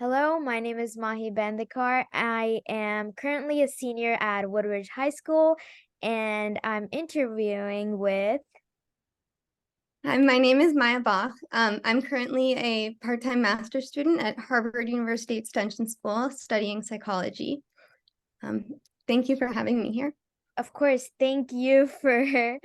Hello, my name is Mahi Bandikar. I am currently a senior at Woodridge High School, and I'm interviewing with. Hi, my name is Maya Bach. I'm currently a part-time master's student at Harvard University Extension School studying psychology. Um, Thank you for having me here. Of course, thank you for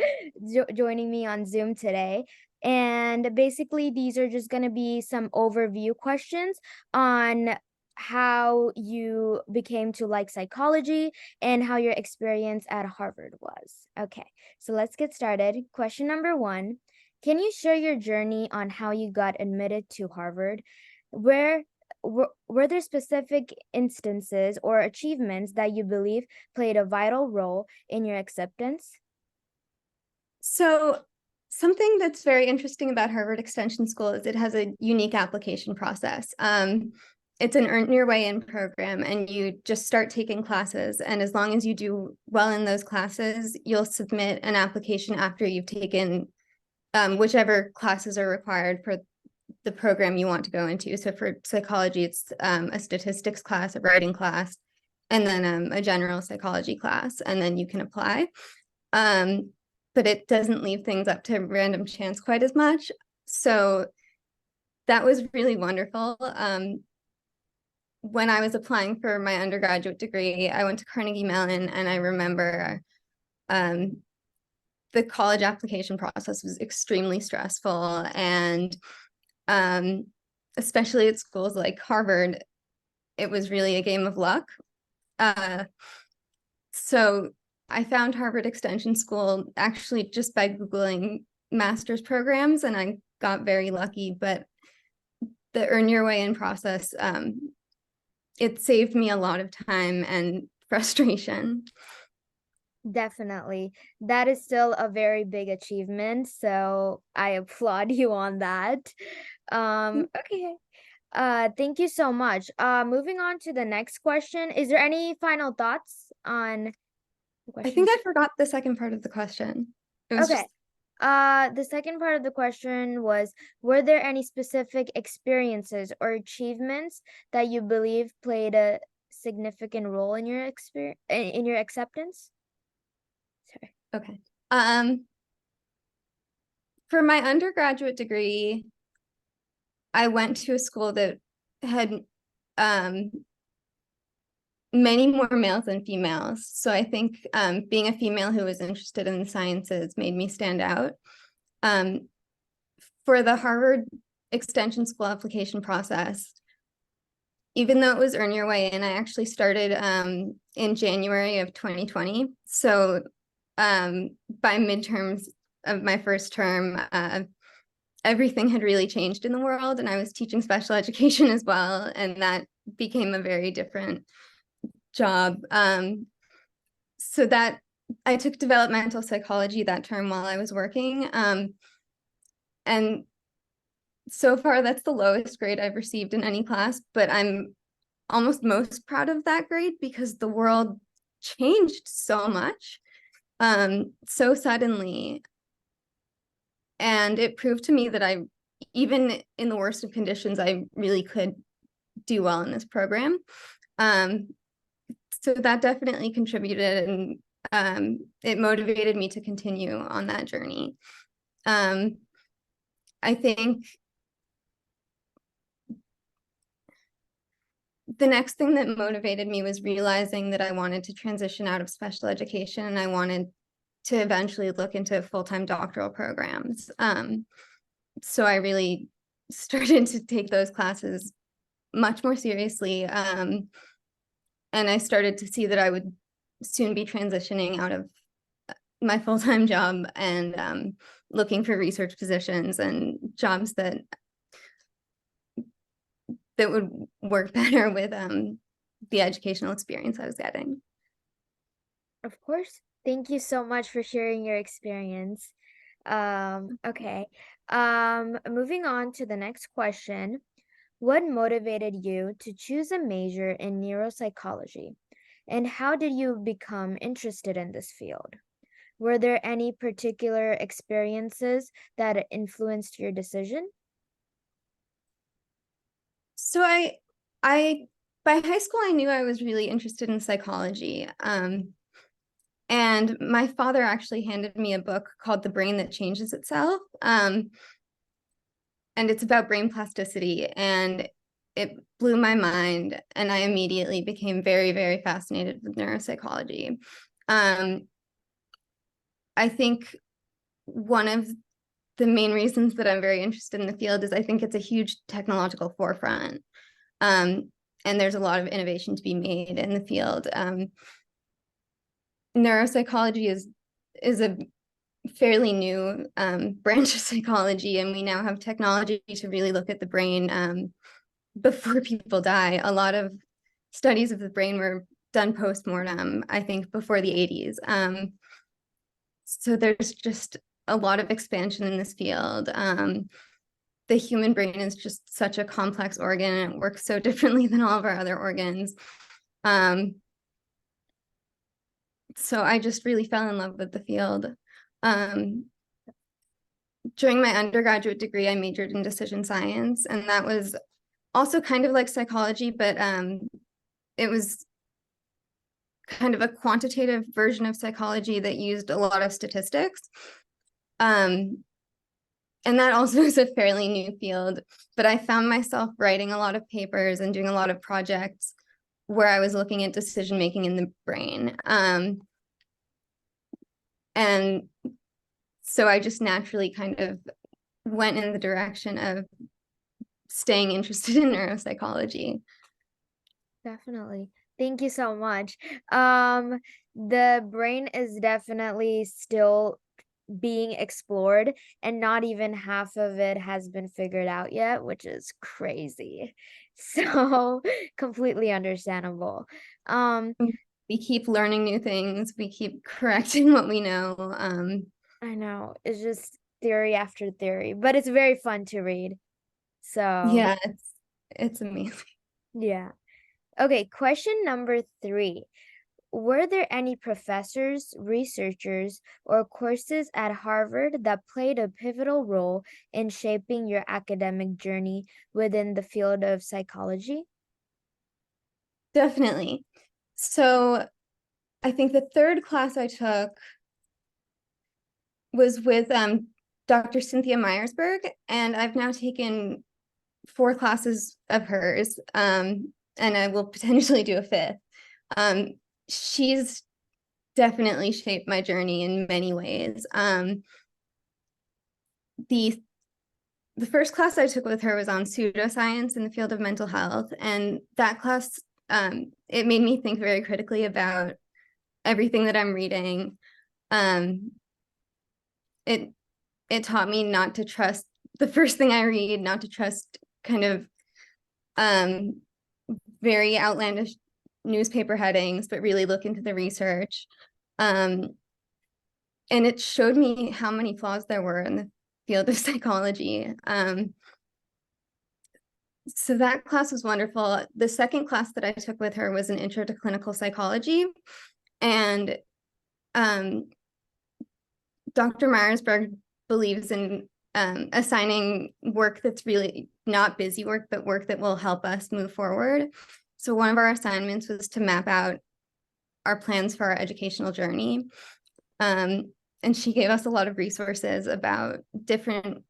joining me on Zoom today. And basically, these are just going to be some overview questions on how you became to like psychology and how your experience at Harvard was. Okay, so let's get started. Question number one. Can you share your journey on how you got admitted to Harvard? Where were there specific instances or achievements that you believe played a vital role in your acceptance? So something that's very interesting about Harvard Extension School is it has a unique application process. It's an earn your way in program, and you just start taking classes. And as long as you do well in those classes, you'll submit an application after you've taken whichever classes are required for the program you want to go into. So for psychology, it's a statistics class, a writing class, and then a general psychology class, and then you can apply. But it doesn't leave things up to random chance quite as much. So that was really wonderful. When I was applying for my undergraduate degree, I went to Carnegie Mellon, and I remember the college application process was extremely stressful, and especially at schools like Harvard, it was really a game of luck. So I found Harvard Extension School actually just by Googling master's programs, and I got very lucky. But the earn your way in process, it saved me a lot of time and frustration. Definitely. That is still a very big achievement, so I applaud you on that. Okay. Thank you so much. Moving on to the next question. Is there any final thoughts on the I think question? I forgot the second part of the question. It was Okay. just The second part of the question was, were there any specific experiences or achievements that you believe played a significant role in your experience in your acceptance? Sorry. okay. For my undergraduate degree, I went to a school that had many more males than females. So I think being a female who was interested in the sciences made me stand out. Um, for the Harvard Extension School application process, even though it was earn your way in, I actually started in January of 2020. So by midterms of my first term, everything had really changed in the world, and I was teaching special education as well, and that became a very different job. So that I took developmental psychology that term while I was working. And so far, that's the lowest grade I've received in any class, but I'm almost most proud of that grade because the world changed so much, so suddenly. And it proved to me that even in the worst of conditions, I really could do well in this program. Um, so that definitely contributed, and it motivated me to continue on that journey. I think the next thing that motivated me was realizing that I wanted to transition out of special education, and I wanted to eventually look into full-time doctoral programs. So I really started to take those classes much more seriously. And I started to see that I would soon be transitioning out of my full-time job and looking for research positions and jobs that would work better with the educational experience I was getting. Of course. Thank you so much for sharing your experience. Okay. Moving on to the next question. What motivated you to choose a major in neuropsychology? And how did you become interested in this field? Were there any particular experiences that influenced your decision? So By high school, I knew I was really interested in psychology. And my father actually handed me a book called The Brain That Changes Itself. And it's about brain plasticity. And it blew my mind. And I immediately became very, very fascinated with neuropsychology. I think one of the main reasons that I'm very interested in the field is I think it's a huge technological forefront. And there's a lot of innovation to be made in the field. Neuropsychology is a fairly new branch of psychology, and we now have technology to really look at the brain before people die. A lot of studies of the brain were done post-mortem, I think, before the 80s. So there's just a lot of expansion in this field. The human brain is just such a complex organ, and it works so differently than all of our other organs. So I just really fell in love with the field. During my undergraduate degree, I majored in decision science, and that was also kind of like psychology, but it was kind of a quantitative version of psychology that used a lot of statistics. And that also is a fairly new field, but I found myself writing a lot of papers and doing a lot of projects where I was looking at decision making in the brain. And so I just naturally kind of went in the direction of staying interested in neuropsychology. Definitely. Thank you so much. The brain is definitely still being explored, and not even half of it has been figured out yet, which is crazy. So completely understandable. Um, We keep learning new things. We keep correcting what we know. I know it's just theory after theory, but it's very fun to read. So, Yeah, it's amazing. yeah. Okay, question number 3. Were there any professors, researchers, or courses at Harvard that played a pivotal role in shaping your academic journey within the field of psychology? Definitely. So I think the third class I took was with Dr. Cynthia Myersberg, and I've now taken 4 classes of hers, and I will potentially do a 5th. She's definitely shaped my journey in many ways. The first class I took with her was on pseudoscience in the field of mental health, and that class, it made me think very critically about everything that I'm reading. Um, it it taught me not to trust the first thing I read, not to trust kind of very outlandish newspaper headings, but really look into the research. And it showed me how many flaws there were in the field of psychology. So that class was wonderful. The second class that I took with her was an intro to clinical psychology. And Dr. Myersberg believes in assigning work that's really not busy work, but work that will help us move forward. So one of our assignments was to map out our plans for our educational journey. And she gave us a lot of resources about different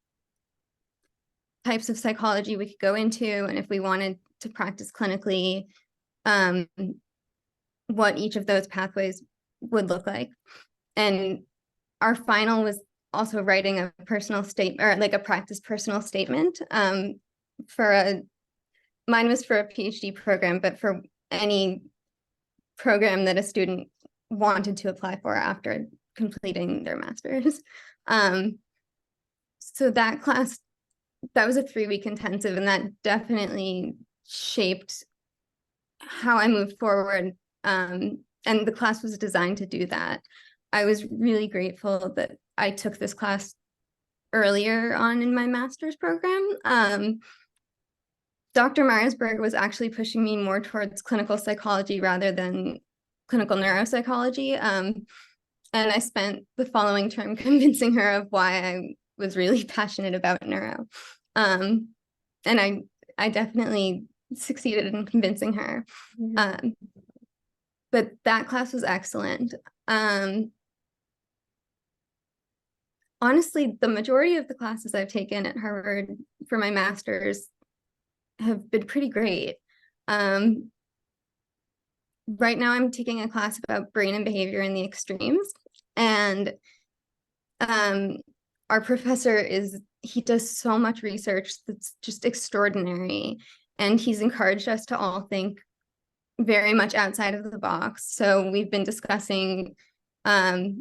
types of psychology we could go into, and if we wanted to practice clinically, what each of those pathways would look like. And our final was also writing a personal statement, or like a practice personal statement. Mine was for a PhD program, but for any program that a student wanted to apply for after completing their master's. So that class, that was a 3-week intensive, and that definitely shaped how I moved forward. And the class was designed to do that. I was really grateful that I took this class earlier on in my master's program. Dr. Myersberg was actually pushing me more towards clinical psychology rather than clinical neuropsychology. And I spent the following term convincing her of why I was really passionate about neuro. And I definitely succeeded in convincing her. Mhm. But that class was excellent. Honestly, the majority of the classes I've taken at Harvard for my master's have been pretty great. Right now I'm taking a class about brain and behavior in the extremes. And our professor he does so much research that's just extraordinary. And he's encouraged us to all think very much outside of the box. So we've been discussing how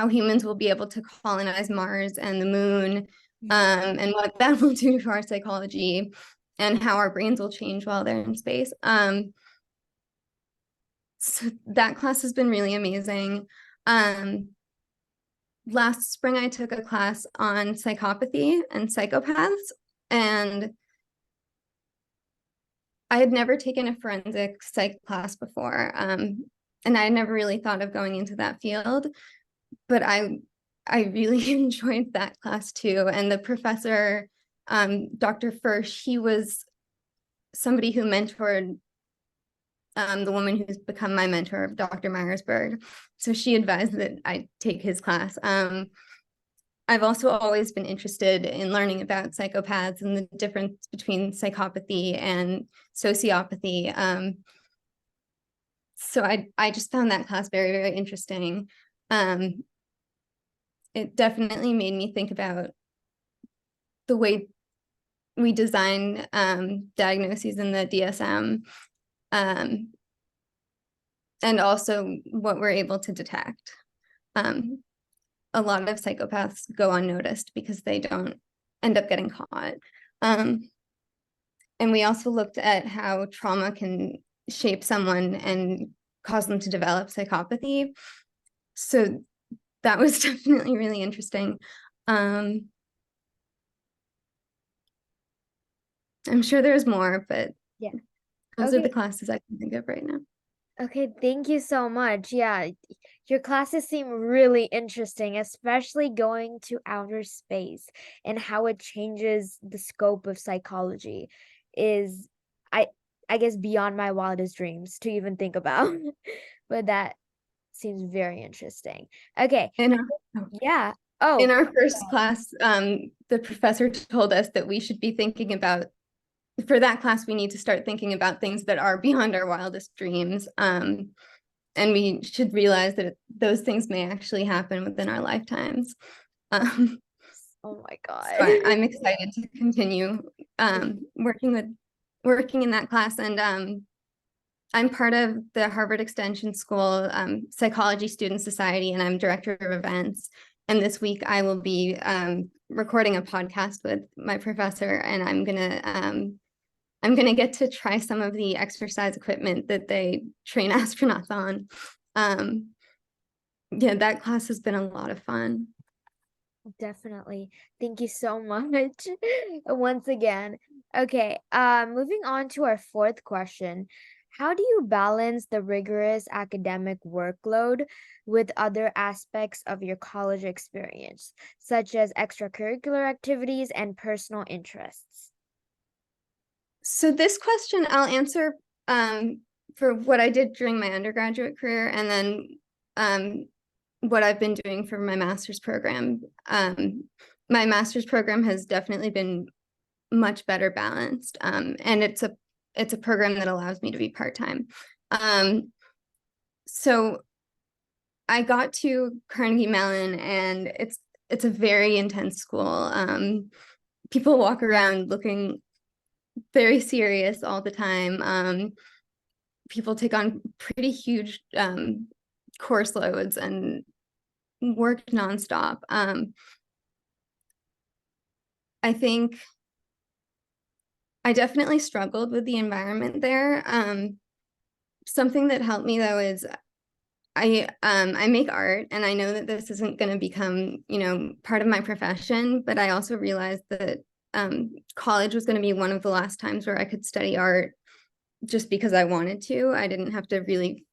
humans will be able to colonize Mars and the moon, and what that will do to our psychology, and how our brains will change while they're in space. So that class has been really amazing. Last spring, I took a class on psychopathy and psychopaths, and I had never taken a forensic psych class before, and I had never really thought of going into that field, but I really enjoyed that class too. And the professor, Dr. Firsch, he was somebody who mentored the woman who's become my mentor, Dr. Myersberg. So she advised that I take his class. I've also always been interested in learning about psychopaths and the difference between psychopathy and sociopathy. So I just found that class very, very interesting. It definitely made me think about the way we design diagnoses in the DSM, and also what we're able to detect. A lot of psychopaths go unnoticed because they don't end up getting caught. And we also looked at how trauma can shape someone and cause them to develop psychopathy. So that was definitely really interesting. I'm sure there's more, but Yeah. those are the Okay. classes I can think of right now. Okay, thank you so much. Yeah, your classes seem really interesting, especially going to outer space and how it changes the scope of psychology is I I guess beyond my wildest dreams to even think about. But that seems very interesting. Okay. In our, Yeah. in Oh, our first class, the professor told us that we should be thinking about, for that class, we need to start thinking about things that are beyond our wildest dreams. And we should realize that those things may actually happen within our lifetimes. Um, oh my so God. I'm excited to continue working in that class. And I'm part of the Harvard Extension School Psychology Student Society, and I'm director of events. And this week I will be recording a podcast with my professor, and I'm gonna get to try some of the exercise equipment that they train astronauts on. Yeah, that class has been a lot of fun. Definitely. Thank you so much once again. Okay, moving on to our fourth question. How do you balance the rigorous academic workload with other aspects of your college experience, such as extracurricular activities and personal interests? So this question I'll answer for what I did during my undergraduate career, and then what I've been doing for my master's program. My master's program has definitely been much better balanced, and it's a program that allows me to be part-time. So I got to Carnegie Mellon, and it's a very intense school. People walk around looking very serious all the time. People take on pretty huge course loads and work nonstop. I think I definitely struggled with the environment there. Something that helped me though is I make art, and I know that this isn't going to become, part of my profession, but I also realized that college was going to be one of the last times where I could study art just because I wanted to. I didn't have to really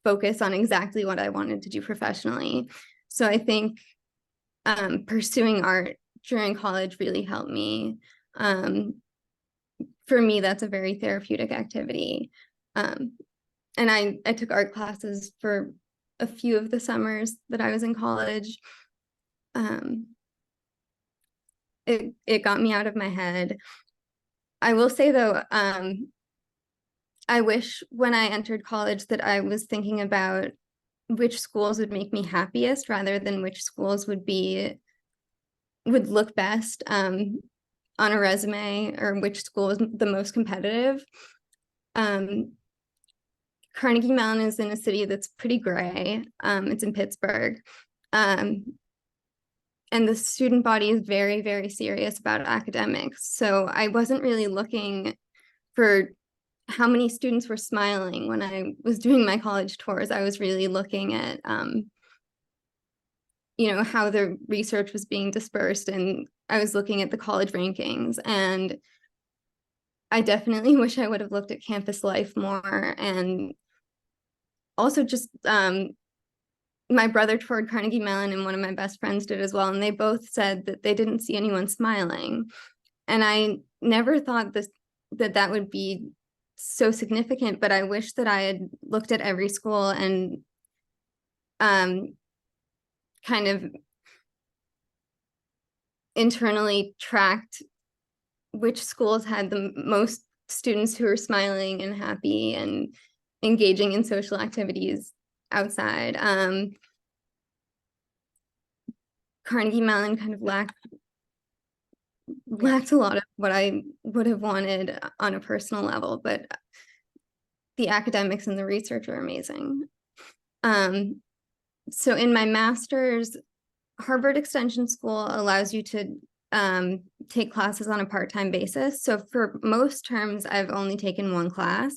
focus on exactly what I wanted to do professionally. So I think pursuing art during college really helped me. for me, that's a very therapeutic activity. And I took art classes for a few of the summers that I was in college. It got me out of my head. I will say though, I wish when I entered college that I was thinking about which schools would make me happiest rather than which schools would look best on a resume, or which school was the most competitive. Carnegie Mellon is in a city that's pretty gray. It's in Pittsburgh. And the student body is very, very serious about academics. So I wasn't really looking for how many students were smiling when I was doing my college tours. I was really looking at, how the research was being dispersed, and I was looking at the college rankings. And I definitely wish I would have looked at campus life more. And also just, my brother toured Carnegie Mellon, and one of my best friends did as well. And they both said that they didn't see anyone smiling. And I never thought that would be so significant, but I wish that I had looked at every school and kind of internally tracked which schools had the most students who were smiling and happy and engaging in social activities outside. Carnegie Mellon kind of lacked a lot of what I would have wanted on a personal level, but the academics and the research are amazing. So in my master's, Harvard Extension School allows you to take classes on a part-time basis. So for most terms, I've only taken one class.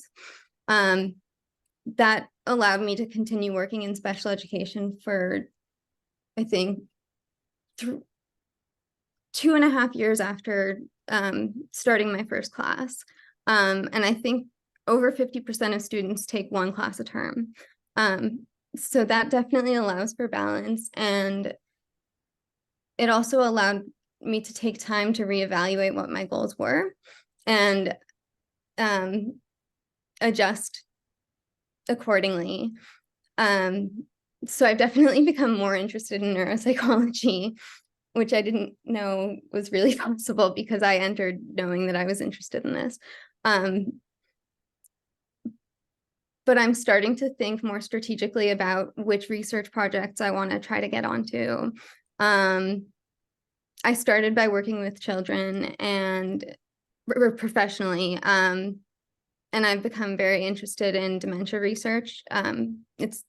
That allowed me to continue working in special education for, I think, 2.5 years after starting my first class. And I think over 50% of students take one class a term. So that definitely allows for balance. And it also allowed me to take time to reevaluate what my goals were and adjust accordingly. So I've definitely become more interested in neuropsychology, which I didn't know was really possible because I entered knowing that I was interested in this. But I'm starting to think more strategically about which research projects I want to try to get onto. I started by working with children and professionally, and I've become very interested in dementia research. It's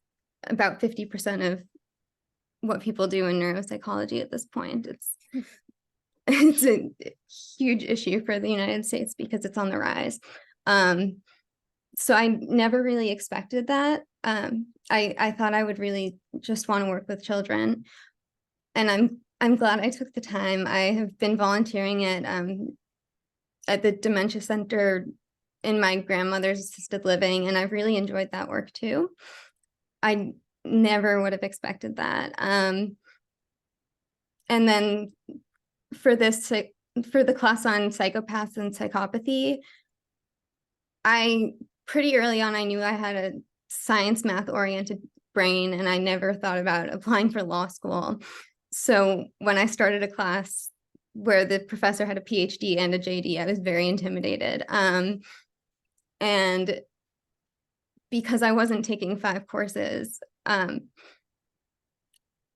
about 50% of what people do in neuropsychology at this point. It's a huge issue for the United States because it's on the rise. So I never really expected that. I thought I would really just want to work with children, and I'm glad I took the time. I have been volunteering at the dementia center in my grandmother's assisted living, and I've really enjoyed that work too. I never would have expected that. And then for the class on psychopaths and psychopathy, pretty early on, I knew I had a science math oriented brain, and I never thought about applying for law school. So when I started a class where the professor had a PhD and a JD, I was very intimidated. And because I wasn't taking 5 courses, I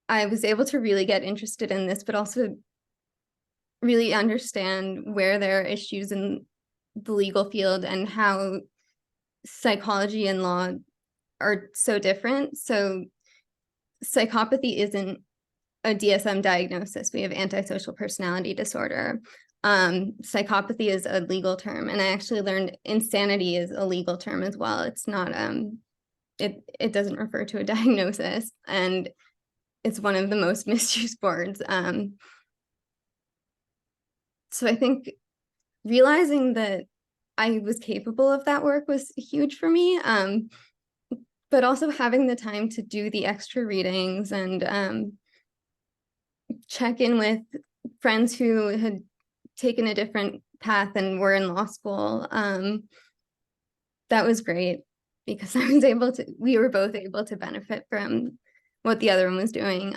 was able to really get interested in this, but also really understand where there are issues in the legal field and how psychology and law are so different. So psychopathy isn't a DSM diagnosis. We have antisocial personality disorder. Psychopathy is a legal term, and I actually learned insanity is a legal term as well. It's not it doesn't refer to a diagnosis, and it's one of the most misused words. So I think realizing that I was capable of that work was huge for me, but also having the time to do the extra readings and check in with friends who had taken a different path and were in law school, that was great because we were both able to benefit from what the other one was doing.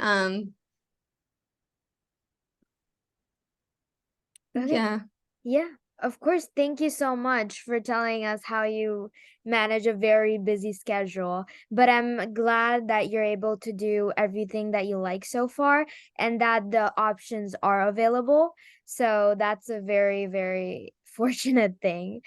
Okay. Yeah. Yeah, of course. Thank you so much for telling us how you manage a very busy schedule. But I'm glad that you're able to do everything that you like so far and that the options are available. So that's a very, very fortunate thing.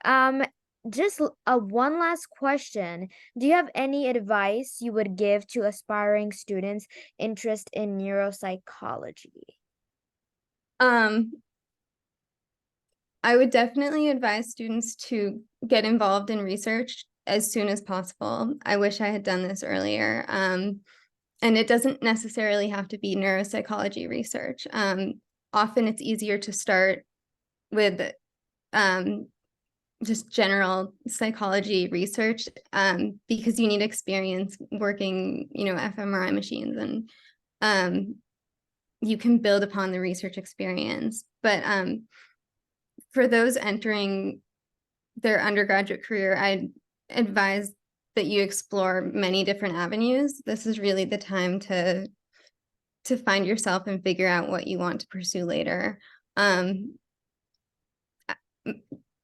Um, just a one last question. Do you have any advice you would give to aspiring students interested in neuropsychology? Um, I would definitely advise students to get involved in research as soon as possible. I wish I had done this earlier. And it doesn't necessarily have to be neuropsychology research. Often it's easier to start with just general psychology research because you need experience working, fMRI machines, and you can build upon the research experience. But for those entering their undergraduate career, I'd advise that you explore many different avenues. This is really the time to find yourself and figure out what you want to pursue later. When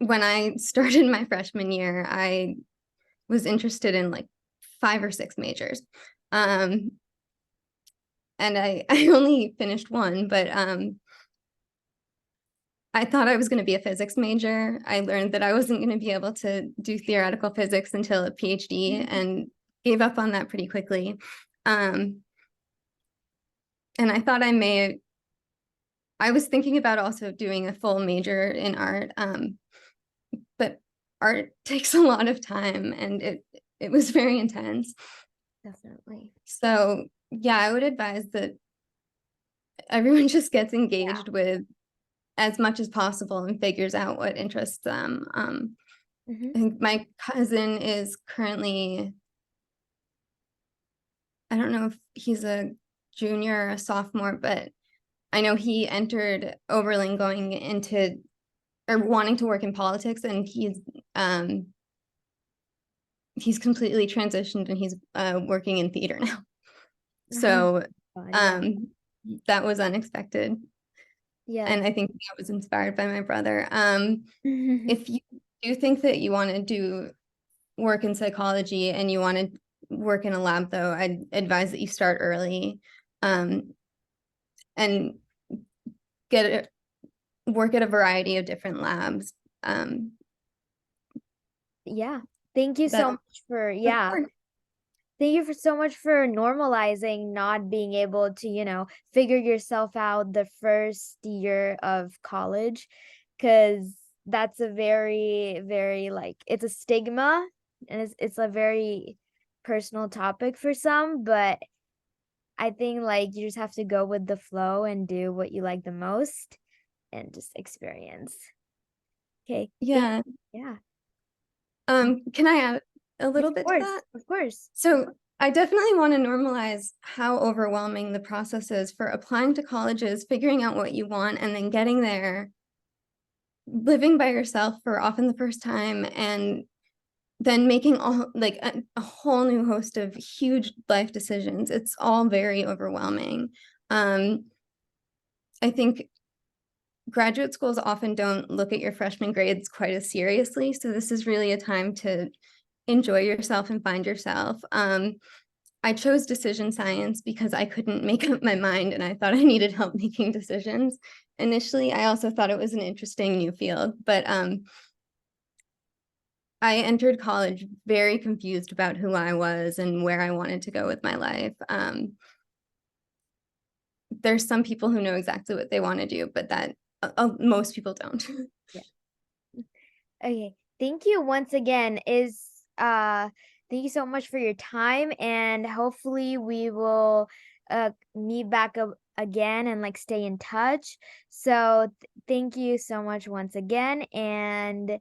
I started my freshman year, I was interested in like 5 or 6 majors. And I only finished one, but I thought I was going to be a physics major. I learned that I wasn't going to be able to do theoretical physics until a PhD and gave up on that pretty quickly. And I thought I was thinking about also doing a full major in art, but art takes a lot of time and it was very intense. Definitely. So yeah, I would advise that everyone just gets engaged with as much as possible and figures out what interests them. Mhm. I think my cousin is currently, I don't know if he's a junior or a sophomore, but I know he entered Oberlin going into or wanting to work in politics, and he's completely transitioned and he's working in theater now. So Yeah. that was unexpected. Yeah. And I think that was inspired by my brother. If you do think that you want to do work in psychology and you want to work in a lab, though, I'd advise that you start early, and work at a variety of different labs. Yeah. Thank you so That'll much for, yeah. Thank you for so much for normalizing not being able to, figure yourself out the first year of college, because that's a very, very like it's a stigma and it's a very personal topic for some, but I think like you just have to go with the flow and do what you like the most and just experience. Okay. Yeah. Yeah. Can I add a Yeah, little of bit to course. that? Of course. So I definitely want to normalize how overwhelming the process is for applying to colleges, figuring out what you want, and then getting there, living by yourself for often the first time, and then making a whole new host of huge life decisions. It's all very overwhelming. Um, I think graduate schools often don't look at your freshman grades quite as seriously. So this is really a time to enjoy yourself and find yourself. I chose decision science because I couldn't make up my mind and I thought I needed help making decisions. Initially, I also thought it was an interesting new field, but I entered college very confused about who I was and where I wanted to go with my life. There's some people who know exactly what they want to do, but that most people don't. Yeah. Okay. Thank you once again. Thank you so much for your time and hopefully we will meet back up again and like stay in touch. So thank you so much once again and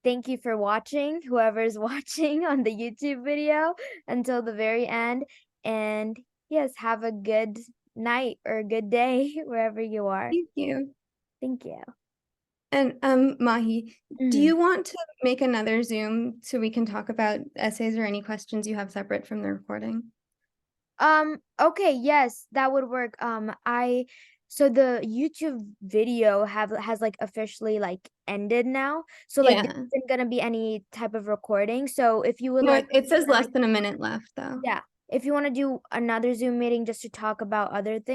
thank you for watching, whoever's watching on the YouTube video until the very end. And yes, have a good night or good day wherever you are. Thank you. Thank you. And Mahi, do Mhm. you want to make another Zoom so we can talk about essays or any questions you have separate from the recording? Okay, yes, that would work. So the YouTube video has like officially like ended now. So like there Yeah. isn't gonna be any type of recording. So if you would No, like, it says less like, than a minute left though. yeah, if you want to do another Zoom meeting just to talk about other things.